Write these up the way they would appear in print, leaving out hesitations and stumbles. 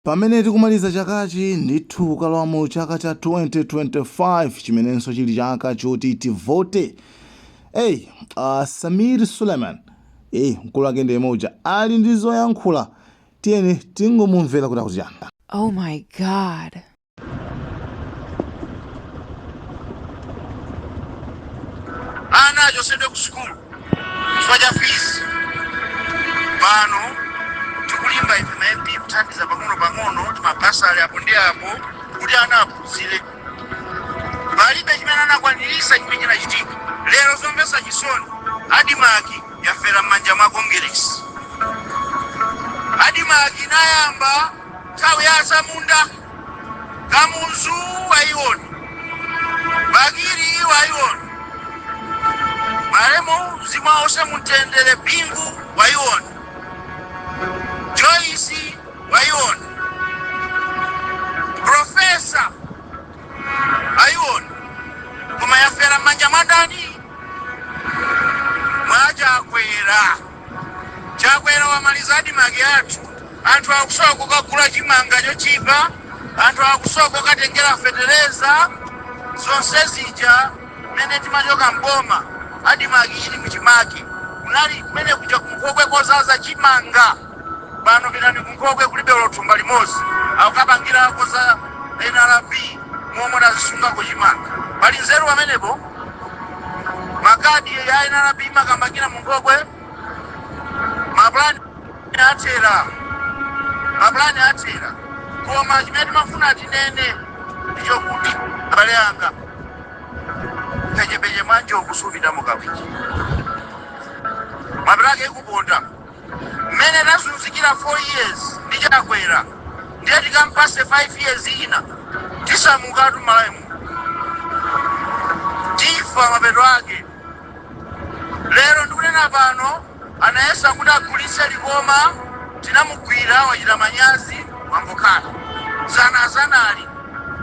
Pamene tikumaliza chakachi ndithu kalowa chaka cha 2025 chimenenso chili chaka choti tivote. Samir Suleiman mkulu wake ndi moja ali ndi zoyankhula tiyeni tingomumvera kuti akutiyanga. Oh my God. Ana achosedwe ku sukulu chifukwa cha fees. Pano tikulimba ife na MP kuthandiza pang'ono timabasali apo ndi apo kuti ana aphunzire. Palibe chimene anakwanirisa chimene chinachitika. Lero zomvetsa chisoni adimaki yafera m'manja mwa Congress. Adimaki nayamba nthawi ya Zamunda Kamuzu wayiona Bagiri wayiona Maremo zima ose mutendere Bingu wayiona Joyce wayiona Professor wayiona koma yafera m'manja madani chakwera wamaliza adimaki athu anthu akusowa kukagula chimanga chochipa anthu akusowa kukatengera fetereza zonse zija mene timachoka mboma adimaki ili kuchimake kunali kumene kuja kunkhokwe kozaza chimanga pano pitani kunkhokwe kulibe lothumba limodzi akukapangira koza NRB momwe tazisunga kuchimanga pali nzeru pamenepo makadi ya NRB makamangira munkhokwe maplani atera koma chimene timafuna tinene ndicho kuti abale anga pechepeche manje okusupita mukawiki mapelake ikuponda mmene tazunzikira 4 years ndi chakwera ndiye tikampase 5 years ina tisamukatu malaimu tifa mapeto ake. Lero ndikunena pano anayesa kuti agulitse likoma tinamugwira wachita manyazi wambokhala zanali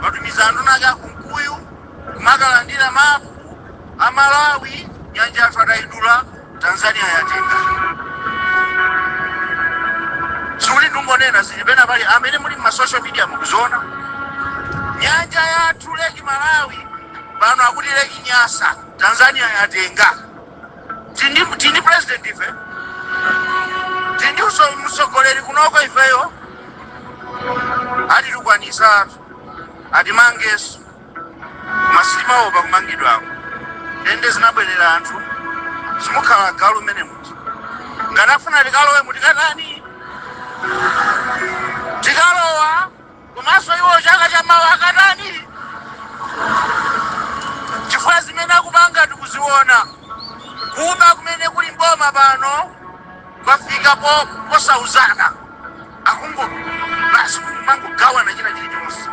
watumiza anthu ake akunkuyu kumakalandira mapu amalawi nyanja yathu atayidula Tanzania yatenga. Sikuti ndingonena zilipena pali amene muli m'masocial media mukuzona nyanja yathu leki Malawi pano akuti leki Nyasa Tanzania yatenga. Tini president ife tini msogoleri kunoko ifeyo ati tukwanisa ati mangeso masima opa kumangidwa ako ende zinabwerera anthu simukhala galu mene muti ngatafuna tikalowe mutikatani tikalowa komanso iwo chaka cha mawa akatani chifukwa zimene akupanga tikuziona kuba kumene kuli mboma pano kwafika posauzana akungo basi kumangogawana china chilichonse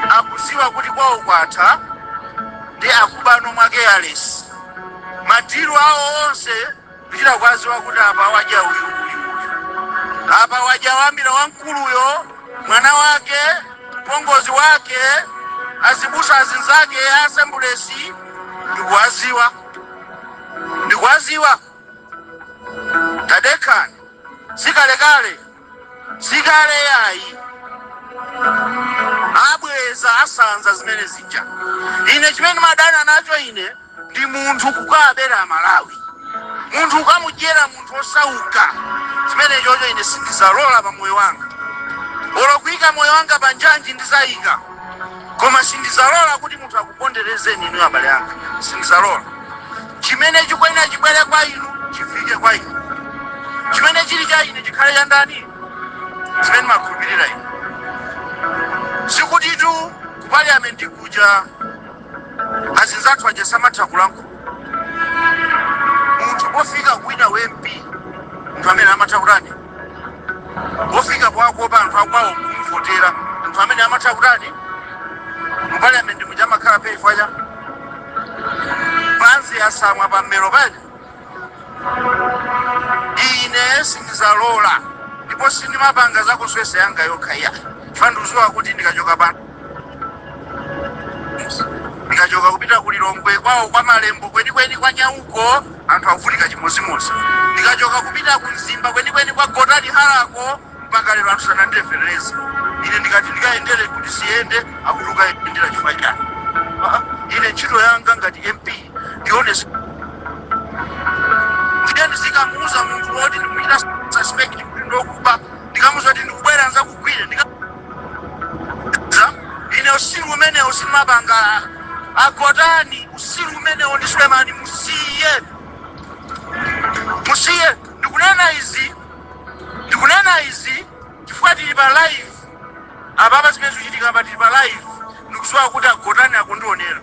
akuziwa kuti kwawo kwatha ndi akubano mwake alesi madiru awo onse kuchita kwaziwa kuti apa waja uyu apa waja wambira wamkuluyo mwana wake mpongozi wake azibusa azinzake asembulesi ndikuwaziwa tadekani sikale yayi abweza asanza zimene zija. Ine chimene madana nacho ine ndi munthu kukabera Malawi munthu ukamujera munthu osauka zimene chocho ine sindizalola pa moyo wanga olokuyika moyo wanga panjanji ndizayika koma sindizalola kuti munthu akuponderezeni inu abale anga sindizalola. Chimene chikwenera chibwere kwa inu chifike kwa inu chimene chili cha ine chikhale cha ndani zimene makhulupirira inu sikutitu ku parliament kuja azinzathu aja samatha kulankhula munthu pofika kuwina MP munthu amene amatha kutani pofika pwakuopa anthu akwawo kumvotera munthu amene amatha kutani mu parliament muja amakhala peifwacha panzi yasamwa pammero pali. Ine sindizalola ndipo sindimapanga zakuswesa yanga yokha iya fanduziwa kuti ndikachoka pano ndikachoka kupita kulilongwe kwawo kwa malembo kwenikweni kwa nyauko anthu avutika chimozimozi ndikachoka kupita kumzimba kwenikweni kwa Gotani Harako mpaka lero anthu sanandirefereza. ine ndikati ndikaendere kuti siyende akuti ukaendera chifukwa chani. Ine ntchito yanga ngati MP ndione ndikamuuza munthu woti ndikuchita suspect kuti ndokuba, ndikamuuza kuti ndikubwera nzakugwire ine usiru umenewo sinimabanga agotani, usiru umenewo ndi Sulemani musiye. Ndikunena izi chifukwa tili pa live ababa zimene zikuchitika pa tili pa live, ndikudziwa kuti agotani akundionera.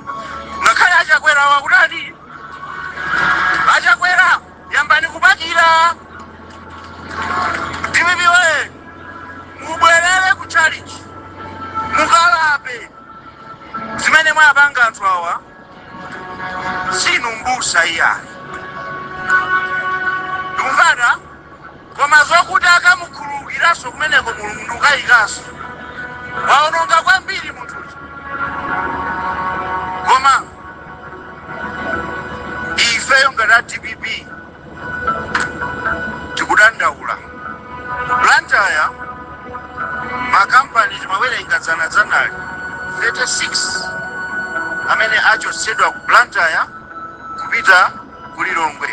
Ngakhale achakwera wakutani achakwera yambani kupakira DPP mubwerere ku challenge mukalape zimene mwapanga anthu awa sinu mbusa iyani. Ndikumvana koma zokuti akamukhululukiraso kumeneko Mulungu ndikukayikaso waononga kwambiri munthuyo. Koma ifeyo ngati DPP tikudandaula Blantyre makampani timawerenga dzanadzanali 36 amene achotsedwa ku Blantyre kupita ku Lilongwe.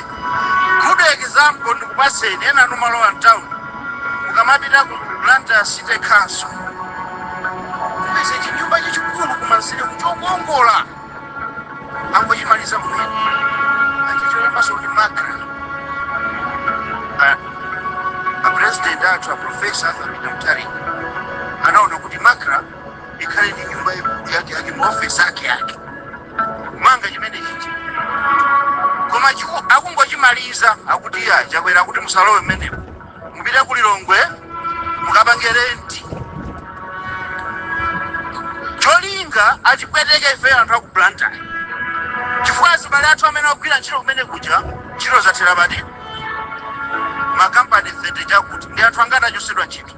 Good example ndikupaseni ena numalowa mtown mukamapita ku Blantyre City Council kupeze chinyumba chachikulu kumansire kuchokongola angochimaliza mwini achicholepaso kuti Makra a president athu a Professor Athamida Mutharika anaona kuti Makra ikhale ndi nyumba yake maofisi ake manga chimene chichi. Koma akungochimaliza akuti chakwera kuti musalowe mmenemo mupite ku Lilongwe mukapange renti. Cholinga achipweteke ife anthu aku Blantyre chifukwa azibale athu amene akugwira ntchito kumene kuja ntchito zathera pati makampani 30 chakuti ndi anthu angati achotsedwa ntchito.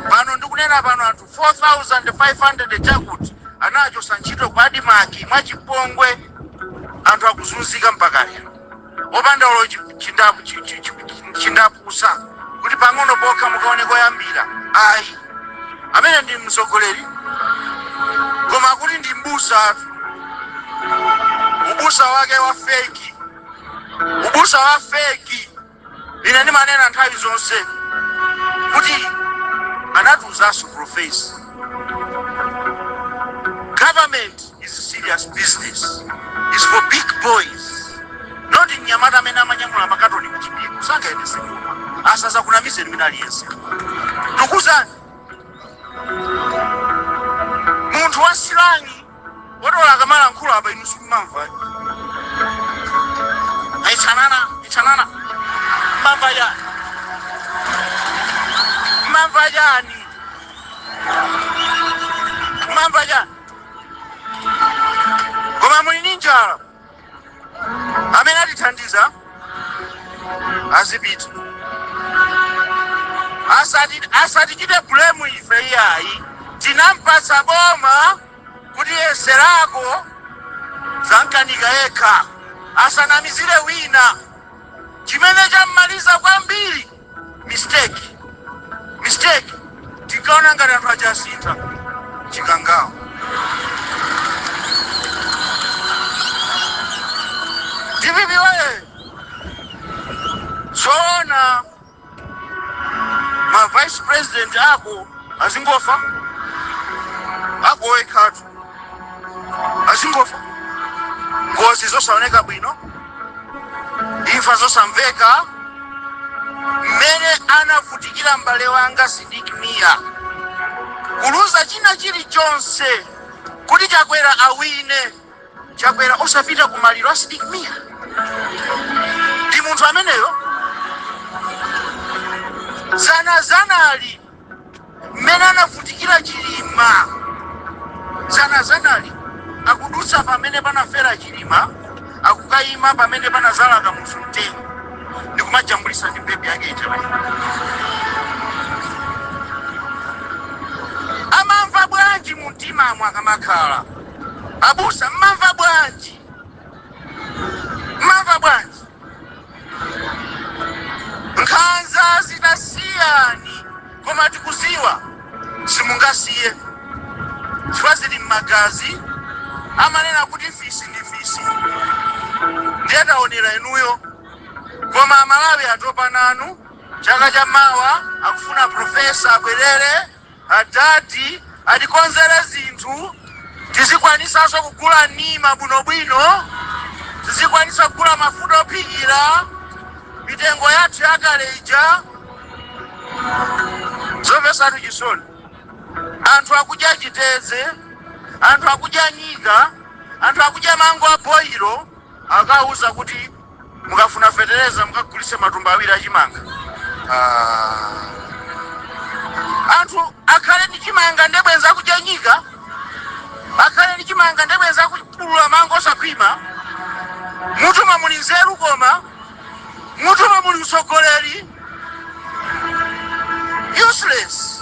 Pano ndikunena pano anthu 4,500 chakuti anachosa ntchito kwa Adimaki mwachipongwe, anthu akuzunzika mpaka lero opanda ulo chindapusa kuti pang'ono pokha mukaone koyambira ayi amene ndi mtsogoleri koma kuti ndi mbusa athu. Ubusa wake wa feki, ubusa wa feki. Ine ndimanena nthawi zonse kuti anatiuzanso Professor government is serious business. It's for big boys. Not in Yamata mena manyamula makatoni kuchipiku. Sanga edese nyuma. Asasa kuna mise ni minali yense. Tukuzani. Muntu wa silangi. Wadola kamala nkula hapa inusu mamva. Ichanana. Mamva jani. Koma muli ninjala amene atithandiza azipita asatichite bulemu ife iyayi. Tinampatsa boma kuti yeserako zankanika yekha asanamizire wina. Chimene chammaliza kwambiri mistake. Tikaona ngati anthu achasintha chikangawo. DPP zoona ma vice president ako azingofa ako ekhatu azingofa ngozi zosaoneka bwino, imfa zosamveka. Mmene anavutikira m'bale wanga Sidik Mia kuluza china chilichonse kuti chakwera awine, chakwera osapita ku maliro a Sidik Mia. Ndi munthu ameneyo zanali mmene anavutikira Chilima. Zanali akudutsa pamene panafera Chilima, akukayima pamene panazala munthu mtengo ndikumajambulisa ndi bebi yake ichapa. Amamva bwanji mumtima mwakamakhala abusa? Mmamva bwanji? Nkhanza zitasiyani koma tikuziwa simungasiye chifukwa zili m'magazi. Amanena kuti fisi ndi fisi, ndiye taonera inuyo. Koma Amalawi atopa nanu. Chaka cha mawa akufuna profesa abwerere adati atikonzere zinthu tizikwanisanso kugula nima bwinobwino, tizikwanisa kugula mafuta ophikira, mitengo yathu yakale ija zomvesatu chisoni. Anthu akudya chiteze, anthu akudya nyika, anthu akudya mango a boilo, akauza kuti mukafuna fetereza mukagulise matumba awiri achimanga. Anthu akhale ndi chimanga ndebwenza kudya nyika, akhale ndi chimanga ndebwenza kupulula mango osakhwima. Mutuma muli nzeru koma mutuma muli usogoleri. Useless.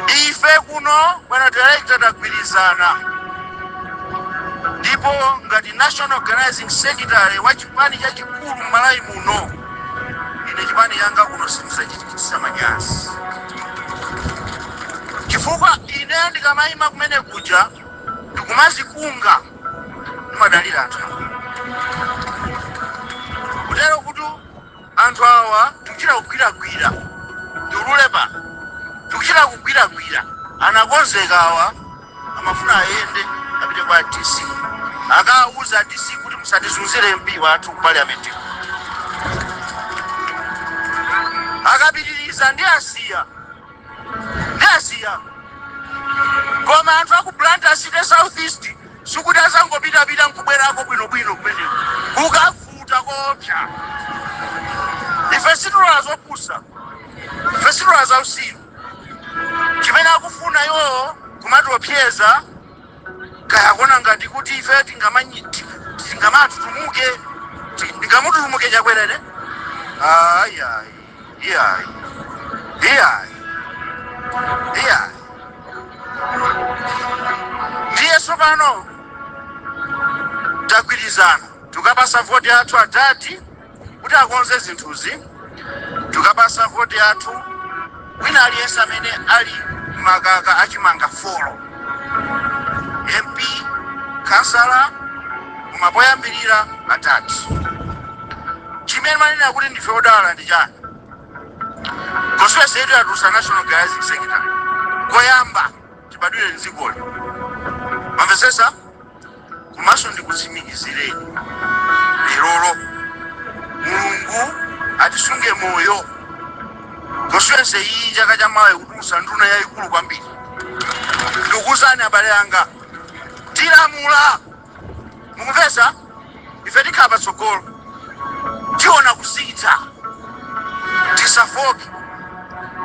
Ife kuno bwana director tagwirizana, ndipo ngati National Organizing Secretary wa chipani chachikulu m'Malawi muno, ine chipani yanga kuno sindizachitikitsa manyazi, chifukwa ine ndikamayima kumene kuja ndikumazikunga ndimadalira anthu kutero kuti anthu awa tikuchita kugwiragwira ndiulule pa tikuchita kugwiragwira. Anakonzeka awa amafuna ayende apite kwa DC, akawuza DC kuti musatizunzire MP wathu ku parliament. Akapitiriza ndi asiya. Koma anthu aku Blantyre City South East sikuti azangopita nkubwerako bwinobwino kumeneko, kukavuta kopsa. Ife situlola zopusa, ife situlola zausiru. Chimene akufuna iwo kumatiopseza kayakona ngati kuti ife tingamatutumuke, tingamututumuke chakwerere. Iyayi. Ndiye sopano tagwirizana, tukapasa voti yathu adati kuti akonze zinthuzi, tukapasa voti yathu wina aliyense amene ali makaka achimanga folo, MP, kansala, kumapoyambirira atati. Chimene manena kuti ndife odala ndi chani? Constituency yetu yatusa National Organizing Secretary koyamba tibadwire mdzikoli. Mamvesesa kumaso ndikutsimikizireni lerolo Mulungu atisunge moyo. Constituency iyi chaka cha mawa ikutusa nduna yayikulu kwambiri. Ndikuzani abale anga tilamula, mumvesa ife tikhala patsogolo, tiona kusita, tisafoke,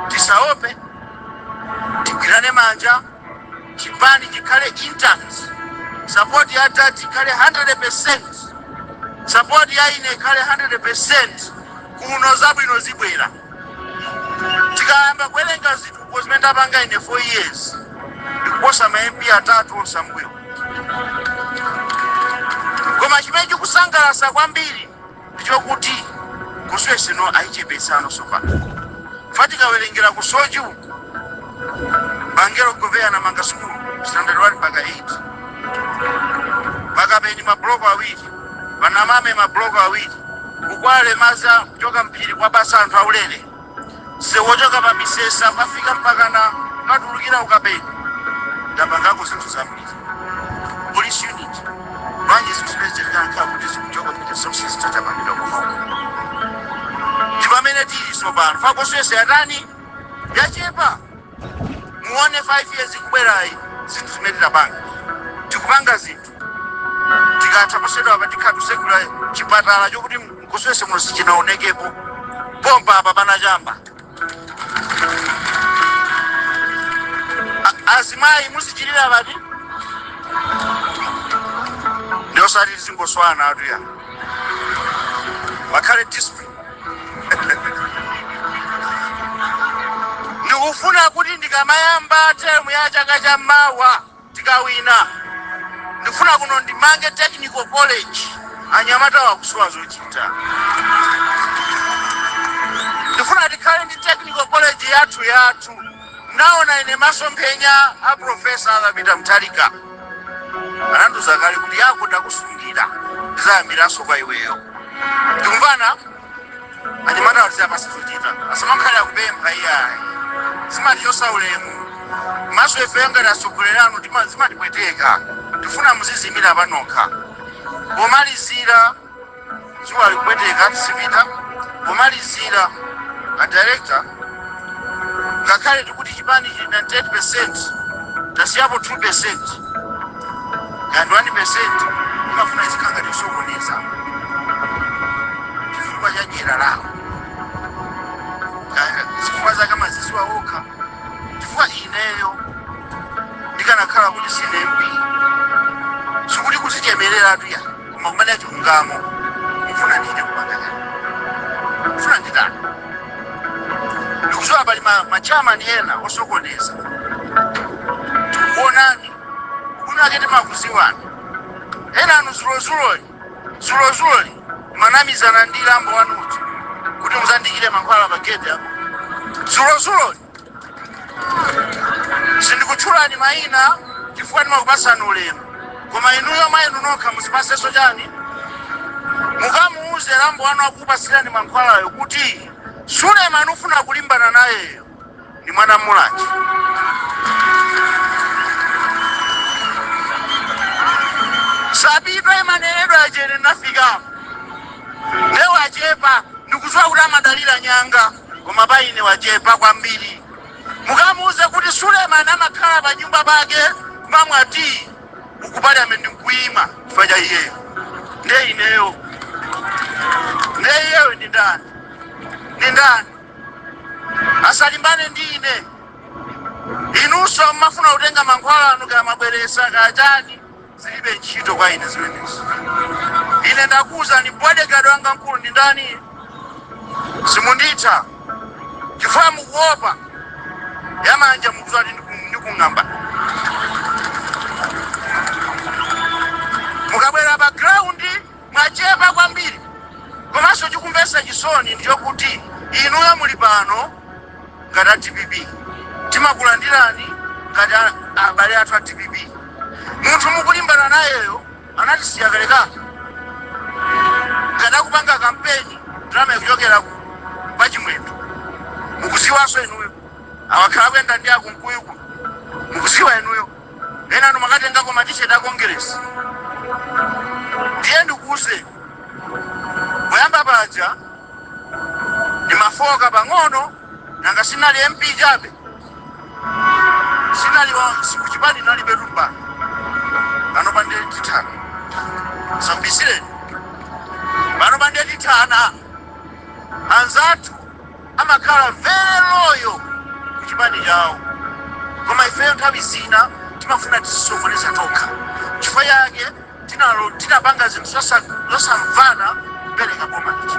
tisaope, tigwirane manja, chipani chikhale intact, support ya tati ikhale 100%, support ya ine ikhale 100%, kuno zabwino zibwera. Tikayamba kuwerenga zitupo zimene tapanga ine 4 years, ndikuposa ma MP atatu osambwiro. Koma chimene chikusangalatsa kwambiri ndichokuti constituency no ayichepetsano sopano. Fatikawerengera ku soju bangero governor manga sukulu standard 1 mpaka 8, bakapeni mabloko awiri, banamame mabloko awiri, kukwale maza kuchoka mpiri kwa basa anthu aulere, sewochoka pa misesa pafika mpaka na katulukira ukapeni. Ndapangako zinthu zambiri. Police unit manje zikuzipezekanka kuti zikuchoka pita sauces tatapangidwa kuhoko. Chipamene tili sopano fakoswese yatani yachepa. Muone 5 years kubwerayi zinthu zimene tapanga. Tikupanga zinthu tikatha kusedwa apa tikhatu segula chipatala chokuti mkuswese muno sichinaonekepo pompa apa panachamba. Azimayi musichilira pati ndiosati zingoswana atu ya wakhale discipline. Ndikufuna kuti ndikamayamba term ya chaka cha mawa tikawina, ndifuna kuno ndimange technical college anyamata wakusowa zochita. tikhale ndi technical college yathu naona ine masomphenya a profesa akapita Mtalika ananduza kale kuti yako ndakusungira ndizayambiraso kwa iweyo ndikumvana anyamata watiza pasizochita asamakhale akupempha iyayi simati chosaulemu maso efe ngati asogolerano zimatipweteka tifuna muzizimira panokha pomalizira zuwa likupweteka tisipita pomalizira a director ngakhale tikuti chipani chili 98% tasiyapo 2% and 1% imafuna izikhanga tisokoneza chifukwa cha jera lawo zifukwa zake mazisiwa okha chifukwa ineyo ndikanakhala kuti sine MP sikuti kuzichemerera tuya koma kumene chilungamo mfuna ndine kupanganya mfuna nditani ndikuzowa pali machamani ena osokoneza tikuonani kuno akete makuziwani ena anu zulozuloli manamizana ndi lambo wanuti kuti muzandikire mankhwala pageti apo zulozuloli sindikutchulani mayina chifukwa ndimakupasani ulemu koma inuyo mayenu nokha muzipaseso chani mukamuuze lambo wanu akupasirani mankhwalayo kuti Suleiman ufuna kulimbana nayeyo ni mwana Mulanje sabidwa imaneredwa yajene nafika leo ajepa ndikuzwa kuti amadalira nyanga koma paine wajepa kwambiri mukamuuze kuti Suleiman amakhala pa nyumba pake kumamwati ukupali amene ndikuima chifukwa iyeyo ndeineyo ndi ndani ndani asalimbane ndine inuso mafuna kutenga mankhwala anu kaya mabweresa kachani zilibe ntchito kwa ine zimenezi ine ndakuza ni bodyguard wanga mkulu ndi ndani simunditha chifukwa mukuopa yamanja mukuzwa kuti ndikung'amba mukabwera pa ground mwachepa kwambiri komanso chikumvesa chisoni ndichokuti inuyo muli pano ngati a TPP timakulandirani ngati abale athu a TPP munthu mukulimbana nayeyo anatisiya kalekale ngati akupanga kampeni drama ikuchokera pa chimwembe mukuziwaso inuyo awakhala kuyenda ndi akunkuyuku mukuziwa inuyo ena anu makatengako matisheti a Congress ndiye ndikuuze kuyamba paja ni mafoka pang'ono nanga sinali MP chabe sinali sikuchipani nali betumba pano bandeli titana sambisire pano bandeli titana anzatu amakhala very loyal kuchipani chawo koma ifeyo nthawi zina timafuna tisokoneza tokha chifukwa yake tinapanga zinthu zosamvana kupereka boma ichi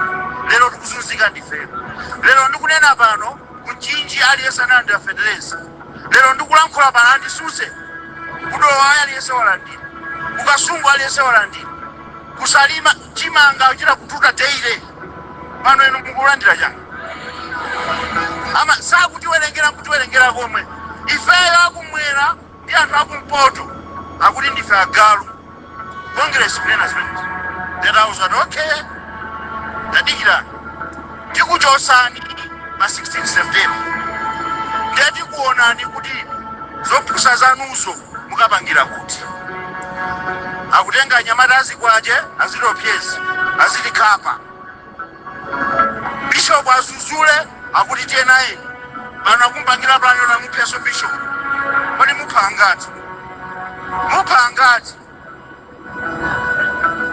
lero tikuzunzika ndifeyo lero ndikunena pano kuchinji aliyense anandi afedereza lero ndikulankhula pano andisuse kudowa aliyense walandira kukasungu aliyense walandira kusalima chimanga uchita kututa teire pano inu mukulandira chani ama sakutiwerengera nkutiwerengera komwe ifeyo akumwera ndi anthu akumpoto akuti ndife agalu Congress kunena zimenezi that I was like, okay tadikirani tikuchosani ma 16 September ndeti kuonani kuti zopusa zanuzo mukapangira kuti akutenga nyamata azikwaje azilopyezi azilikapa Bishop azuzule akuti tenaye pano akumpangira plano na mupheso Bishop kodi muphangati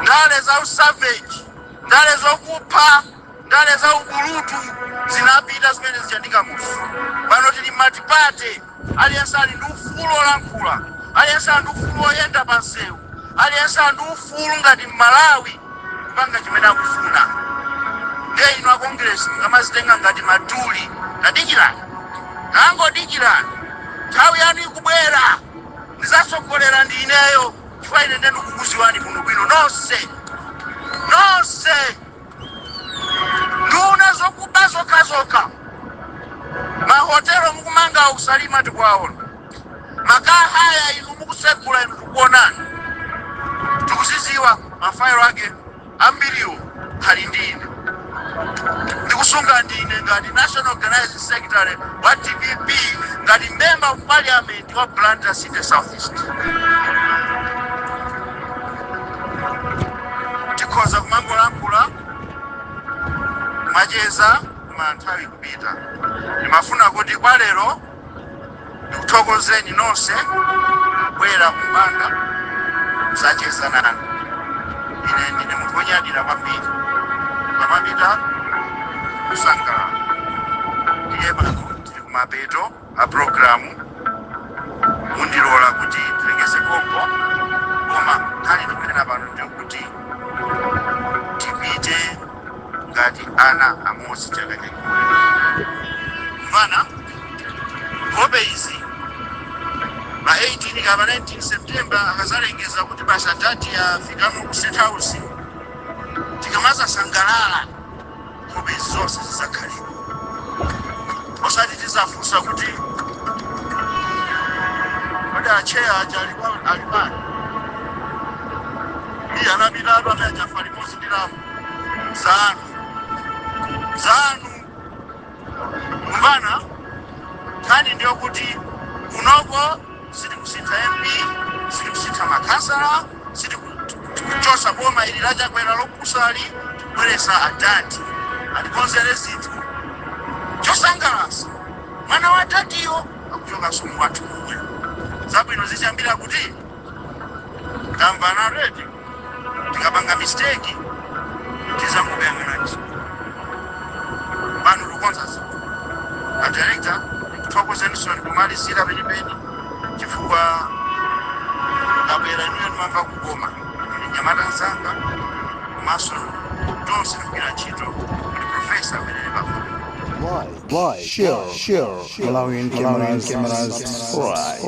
ndale za usavage ndale zokupha ndale za ubulutu zinapita zimene zichandika musu pano tili matipate aliyense ali ndi ufulu olankhula aliyense ali ndi ufulu oyenda pansewu aliyense ali ndi ufulu ngati Malawi kupanga chimene akufuna ndiye inu a Congress ngamazitenga ngati maduli tadikirani nangodikirani nthawi yanu ikubwera ndizasogolera ndi ineyo chifukwa ine ndikukuziwani muno bwino nonse nduna zokuba zokhazoka magawo kusalima tikwaona. Makaa haya inu mukusekula inu tikuonani. Tikuziziwa mafairo ake ambiriwo ali ndine. Ndikusunga ndine ngati National Organizing Secretary wa TPP, ngati Member of Parliament wa Blantyre City Southeast. Tikhoza kumangolambula macheza manthawi kupita. Ndimafuna kuti kwa lero ndikuthokozeni nonse bwera kumbanda musacheza nanu. Ine ndine munthu wonyadira kwambiri. Pamapita kusangalala. Iye pano tili kumapeto a programu. Mundilola kuti tilengeze kompo. Koma nkhani ndikunena pano ndikuti tipite ngati ana amodzi chaka chakule. Mvana nkhope izi pa 18 kapa 19 September akazalengeza kuti basa tati yafikamo ku State House, tikamaza sangalala nkhope izi zonse zizakhalipa. Osati tizafunsa kuti kodi acheya aja alipani iye anapita atu amene ajafa limodzi ndi lamu zanu. Mvana nkhani ndiyo kuti kunoko sitikusintha MP, sitikusintha makhansala, sitikuchosa boma ili lachakwera lokusali, tikubweresa adati atikonzere zinthu chosangalasa. Mwana wa tatiyo akuchoka somu wathu kuwe. Zabwino zichambira kuti tamvana redi tikapanga mistake tizangobeyang'ananji. Pano lukonza zinthu. Director, tikuthokozeni kumalizira penipeni chifukwa kabwera inuyo ndimamva kugoma. Nyamata nzanga komanso tonse tikugwira ntchito kuti profesa amenene pafupi. Like, share, Malawian cameras, right.